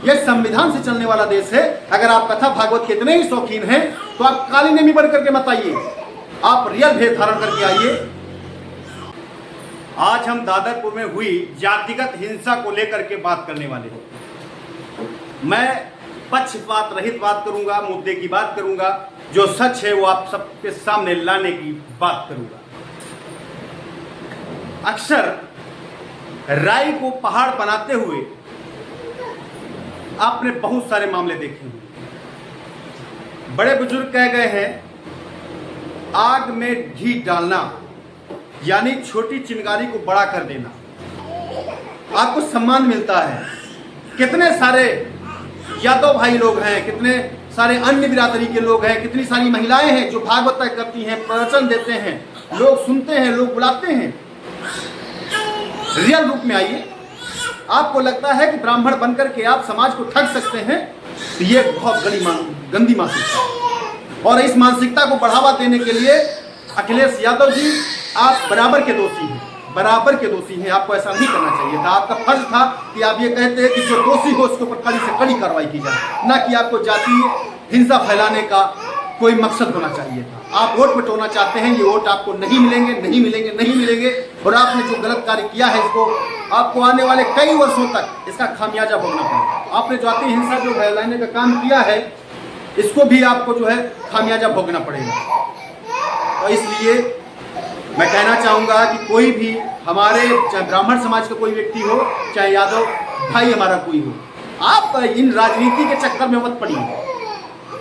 ये संविधान से चलने वाला देश है। अगर आप कथा भागवत के इतने ही शौकीन हैं तो आप काली नेमी बन करके मत आइए, आप रियल भेष धारण करके आइए। आज हम दादरपुर में हुई जातिगत हिंसा को लेकर के बात करने वाले हैं। मैं पक्षपात रहित बात करूंगा, मुद्दे की बात करूंगा, जो सच है वो आप सबके सामने लाने की बात करूंगा। अक्सर राई को पहाड़ बनाते हुए आपने बहुत सारे मामले देखे होंगे। बड़े बुजुर्ग कह गए हैं, आग में घी डालना यानी छोटी चिंगारी को बड़ा कर देना। आपको सम्मान मिलता है। कितने सारे यादव भाई लोग हैं, कितने सारे अन्य बिरादरी के लोग हैं, कितनी सारी महिलाएं हैं जो भागवत करती हैं, प्रवचन देते हैं, लोग सुनते हैं, लोग बुलाते हैं। रियल रूप में आइए। आपको लगता है कि ब्राह्मण बनकर के आप समाज को ठग सकते हैं, तो ये बहुत गंदी मानसिकता है। और इस मानसिकता को बढ़ावा देने के लिए अखिलेश यादव जी आप बराबर के दोषी हैं, बराबर के दोषी हैं। आपको ऐसा नहीं करना चाहिए था। आपका फर्ज था कि आप ये कहते हैं कि जो दोषी हो उसके ऊपर कड़ी से कड़ी कार्रवाई की जाए, ना कि आपको जातीय हिंसा फैलाने का कोई मकसद होना चाहिए था। आप वोट बटोरना चाहते हैं, ये वोट आपको नहीं मिलेंगे, नहीं मिलेंगे, नहीं मिलेंगे। और आपने जो गलत कार्य किया है इसको आपको आने वाले कई वर्षों तक इसका खामियाजा भोगना पड़ेगा। आपने जातीय हिंसा जो फैलाने का काम किया है इसको भी आपको जो है खामियाजा भोगना पड़ेगा। तो इसलिए मैं कहना चाहूँगा कि कोई भी हमारे, चाहे ब्राह्मण समाज का कोई व्यक्ति हो, चाहे यादव भाई हमारा कोई हो, आप इन राजनीति के चक्कर में मत पड़िए।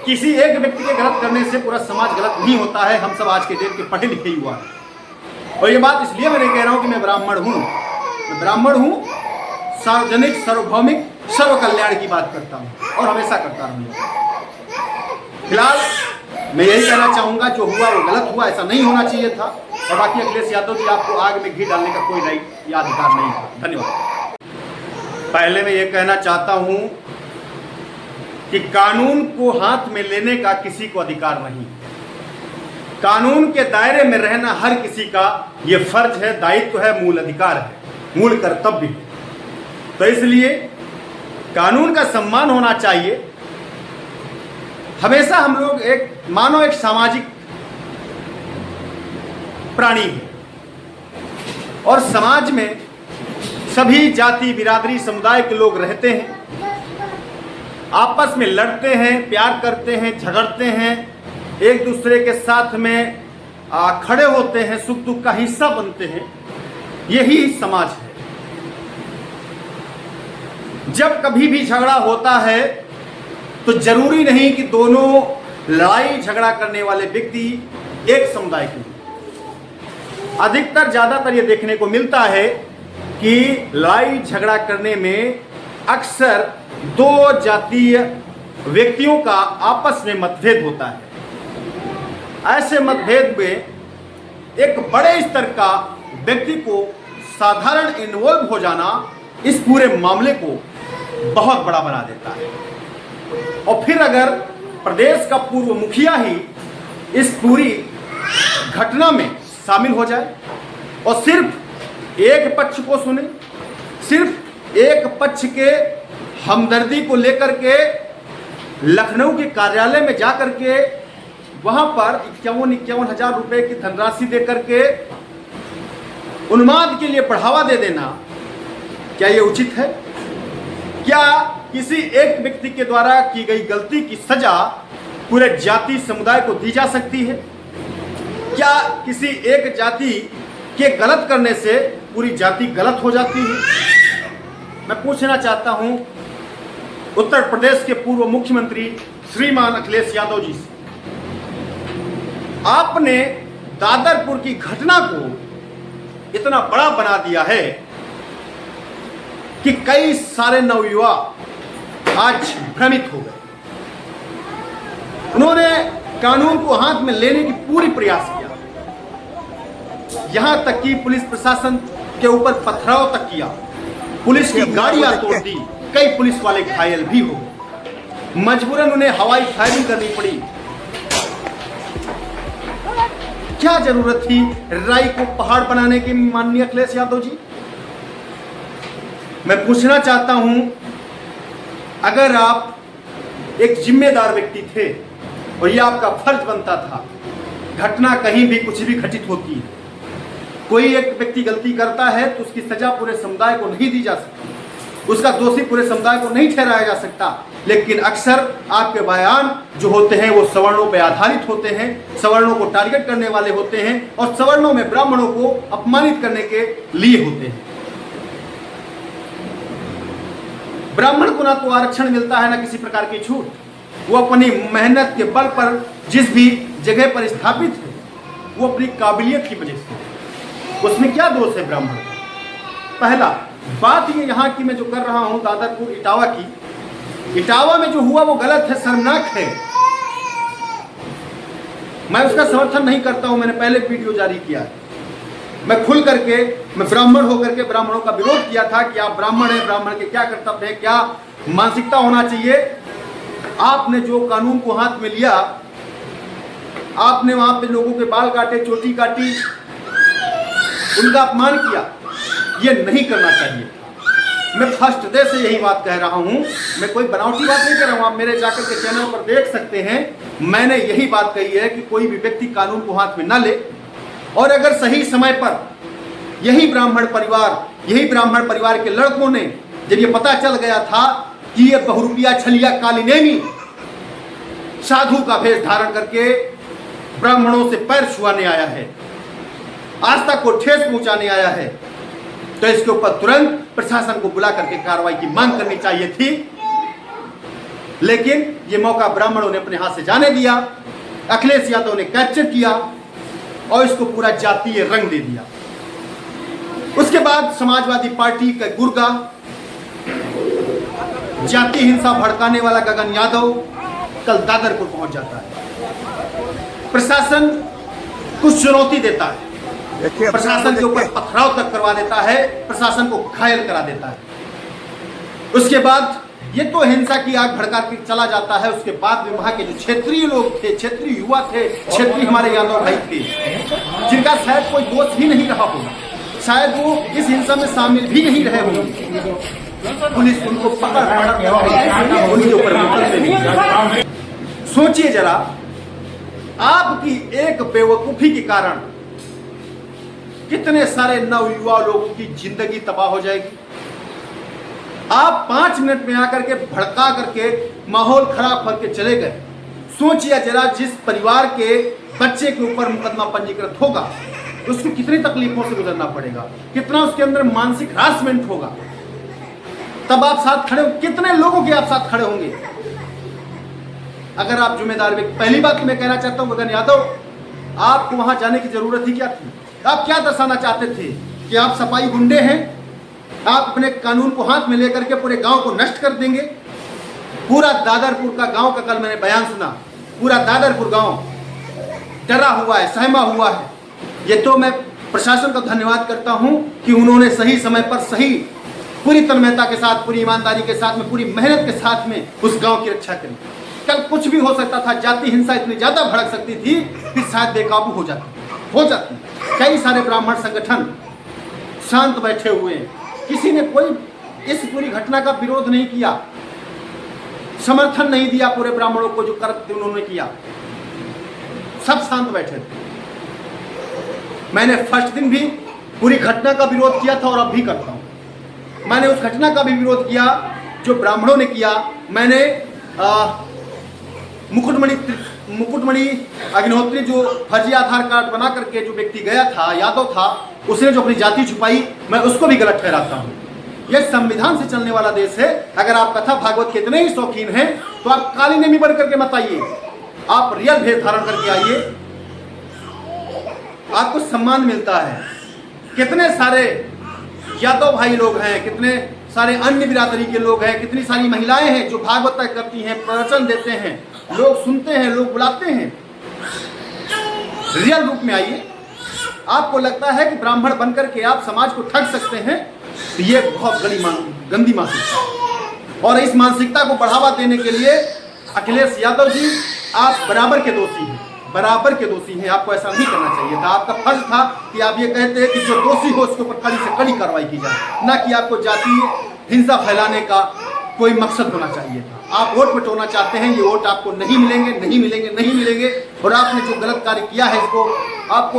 किसी एक व्यक्ति के गलत करने से पूरा समाज गलत नहीं होता है। हम सब आज के डेट के पढ़े लिखे हुआ है। और ये बात इसलिए मैं कह रहा हूँ कि मैं ब्राह्मण हूँ, मैं ब्राह्मण हूँ, सार्वजनिक, सार्वभौमिक, सर्व कल्याण की बात करता हूँ और हमेशा करता रहूँगा। फिलहाल मैं यही कहना चाहूँगा, जो हुआ वो गलत हुआ, ऐसा नहीं होना चाहिए था। और बाकी अखिलेश यादव जी, आपको आग में घी डालने का कोई राइट या अधिकार नहीं था। धन्यवाद। पहले मैं ये कहना चाहता हूँ कि कानून को हाथ में लेने का किसी को अधिकार नहीं। कानून के दायरे में रहना हर किसी का ये फर्ज है, दायित्व है, मूल अधिकार है, मूल कर्तव्य है। तो इसलिए कानून का सम्मान होना चाहिए। हमेशा हम लोग मानो एक सामाजिक प्राणी है और समाज में सभी जाति, बिरादरी, समुदाय के लोग रहते हैं, आपस में लड़ते हैं, प्यार करते हैं, झगड़ते हैं, एक दूसरे के साथ में खड़े होते हैं, सुख दुख का हिस्सा बनते हैं। यही समाज है। जब कभी भी झगड़ा होता है तो जरूरी नहीं कि दोनों लड़ाई झगड़ा करने वाले व्यक्ति एक समुदाय के हैं। अधिकतर, ज्यादातर ये देखने को मिलता है कि लड़ाई झगड़ा करने में अक्सर दो जातीय व्यक्तियों का आपस में मतभेद होता है। ऐसे मतभेद में एक बड़े स्तर का व्यक्ति को साधारण इन्वॉल्व हो जाना इस पूरे मामले को बहुत बड़ा बना देता है। और फिर अगर प्रदेश का पूर्व मुखिया ही इस पूरी घटना में शामिल हो जाए और सिर्फ एक पक्ष को सुने, सिर्फ एक पक्ष के हमदर्दी को लेकर के लखनऊ के कार्यालय में जाकर के वहां पर 51 हजार रुपए की धनराशि देकर के उन्माद के लिए बढ़ावा दे देना, क्या ये उचित है? क्या किसी एक व्यक्ति के द्वारा की गई गलती की सजा पूरे जाति समुदाय को दी जा सकती है? क्या किसी एक जाति के गलत करने से पूरी जाति गलत हो जाती है? मैं पूछना चाहता हूं उत्तर प्रदेश के पूर्व मुख्यमंत्री श्रीमान अखिलेश यादव जी से, आपने दादरपुर की घटना को इतना बड़ा बना दिया है कि कई सारे नवयुवा आज भ्रमित हो गए। उन्होंने कानून को हाथ में लेने की पूरी प्रयास किया, यहां तक कि पुलिस प्रशासन के ऊपर पथराव तक किया, पुलिस की गाड़ियां तोड़ दी, कई पुलिस वाले घायल भी हो गए, मजबूरन उन्हें हवाई फायरिंग करनी पड़ी। क्या जरूरत थी राई को पहाड़ बनाने की माननीय अखिलेश यादव जी? मैं पूछना चाहता हूं, अगर आप एक जिम्मेदार व्यक्ति थे और ये आपका फर्ज बनता था, घटना कहीं भी कुछ भी घटित होती है, कोई एक व्यक्ति गलती करता है तो उसकी सजा पूरे समुदाय को नहीं दी जा सकती, उसका दोषी पूरे समुदाय को नहीं ठहराया जा सकता। लेकिन अक्सर आपके बयान जो होते हैं वो सवर्णों पर आधारित होते हैं, सवर्णों को टारगेट करने वाले होते हैं और सवर्णों में ब्राह्मणों को अपमानित करने के लिए होते हैं। ब्राह्मण को ना तो आरक्षण मिलता है ना किसी प्रकार की छूट, वो अपनी मेहनत के बल पर जिस भी जगह पर स्थापित है वो अपनी काबिलियत की वजह से, उसमें क्या दोष है ब्राह्मण? पहला बात ये यहाँ की मैं जो कर रहा हूँ दादरपुर इटावा की, इटावा में जो हुआ वो गलत है, शर्मनाक है, मैं उसका समर्थन नहीं करता हूँ। मैंने पहले वीडियो जारी किया है, मैं खुल करके, मैं ब्राह्मण होकर के ब्राह्मणों का विरोध किया था कि आप ब्राह्मण हैं, ब्राह्मण के क्या कर्तव्य है, क्या मानसिकता होना चाहिए। आपने जो कानून को हाथ में लिया, आपने वहां पे लोगों के बाल काटे, चोटी काटी, उनका अपमान किया, ये नहीं करना चाहिए। मैं फर्स्ट डे से यही बात कह रहा हूं, मैं कोई बनावटी बात नहीं कर रहा हूं, आप मेरे जाकर के चैनल पर देख सकते हैं। मैंने यही बात कही है कि कोई भी व्यक्ति कानून को हाथ में न ले, और अगर सही समय पर यही ब्राह्मण परिवार के लड़कों ने, जब ये पता चल गया था कि ये बहुरूपिया छलिया काली नेमी साधु का भेष धारण करके ब्राह्मणों से पैर छुआने आया है, आस्था को ठेस पहुंचाने आया है, तो इसके ऊपर तुरंत प्रशासन को बुला करके कार्रवाई की मांग करनी चाहिए थी। लेकिन ये मौका ब्राह्मणों ने अपने हाथ से जाने दिया, अखिलेश यादव ने कैप्चर किया और इसको पूरा जातीय रंग दे दिया। उसके बाद समाजवादी पार्टी का गुर्गा, जाति हिंसा भड़काने वाला गगन यादव कल दादरपुर पहुंच जाता है। प्रशासन कुछ चुनौती देता है, प्रशासन के ऊपर पथराव तक करवा देता है, प्रशासन को घायल करा देता है। उसके बाद ये तो हिंसा की आग भड़का के चला जाता है। उसके बाद में वहां के जो क्षेत्रीय लोग थे, क्षेत्रीय युवा थे, क्षेत्रीय हमारे यादव भाई थे, जिनका शायद कोई दोष ही नहीं रहा होगा, शायद वो इस हिंसा में शामिल भी नहीं रहे होंगे, पुलिस उनको पकड़ उनके ऊपर मुकदमे नहीं। सोचिए जरा, आपकी एक बेवकूफी के कारण कितने सारे नवयुवा लोगों की जिंदगी तबाह हो जाएगी। आप 5 मिनट में आकर के भड़का करके माहौल खराब करके चले गए। सोचिए जरा, जिस परिवार के बच्चे के ऊपर मुकदमा पंजीकृत होगा उसको कितनी तकलीफों से गुजरना पड़ेगा, कितना उसके अंदर मानसिक हरासमेंट होगा, तब आप साथ खड़े हो, कितने लोगों के आप साथ खड़े होंगे अगर आप जिम्मेदार व्यक्ति। पहली बात मैं कहना चाहता हूं गगन यादव, आपको वहां जाने की जरूरत ही क्या थी? आप क्या दर्शाना चाहते थे कि आप सफाई गुंडे हैं, आप अपने कानून को हाथ में लेकर के पूरे गांव को नष्ट कर देंगे? पूरा दादरपुर का गांव का कल मैंने बयान सुना, पूरा दादरपुर गांव डरा हुआ है, सहमा हुआ है। ये तो मैं प्रशासन का धन्यवाद करता हूं कि उन्होंने सही समय पर सही पूरी तन्मयता के साथ, पूरी ईमानदारी के साथ में, पूरी मेहनत के साथ में उस गांव की रक्षा करी। कल कुछ भी हो सकता था, जाति हिंसा इतनी ज्यादा भड़क सकती थी कि शायद बेकाबू हो जाती। कई सारे ब्राह्मण संगठन शांत बैठे हुए हैं, किसी ने कोई इस पूरी घटना का विरोध नहीं किया, समर्थन नहीं दिया पूरे ब्राह्मणों को जो कर्तव्य उन्होंने किया, सब शांत बैठे थे। मैंने फर्स्ट दिन भी पूरी घटना का विरोध किया था और अब भी करता हूं। मैंने उस घटना का भी विरोध किया जो ब्राह्मणों ने किया। मैंने मुकुटमणि अग्निहोत्री जो फर्जी आधार कार्ड बना करके जो व्यक्ति गया था, यादव था, उसने जो अपनी जाति छुपाई, मैं उसको भी गलत ठहराता हूँ। यह संविधान से चलने वाला देश है। अगर आप कथा भागवत के इतने ही शौकीन हैं तो आप काली नेमी बन करके मत आइए, आप रियल भेष धारण करके आइए, आपको सम्मान मिलता है। कितने सारे यादव भाई लोग हैं, कितने सारे अन्य बिरादरी के लोग हैं, कितनी सारी महिलाएं हैं जो भागवत करती हैं, प्रवचन देते हैं, लोग सुनते हैं, लोग बुलाते हैं। रियल रूप में आइए। आपको लगता है कि ब्राह्मण बनकर के आप समाज को ठग सकते हैं, तो ये बहुत गंदी मानसिकता है। और इस मानसिकता को बढ़ावा देने के लिए अखिलेश यादव जी, आप बराबर के दोषी हैं, बराबर के दोषी हैं। आपको ऐसा नहीं करना चाहिए था। आपका फर्ज था कि आप ये कहते हैं कि जो दोषी हो उसके ऊपर कड़ी से कड़ी कार्रवाई की जाए, ना कि आपको जातीय हिंसा फैलाने का कोई मकसद होना चाहिए था। आप वोट बटोरना चाहते हैं, ये वोट आपको नहीं मिलेंगे, नहीं मिलेंगे, नहीं मिलेंगे। और आपने जो गलत कार्य किया है इसको आपको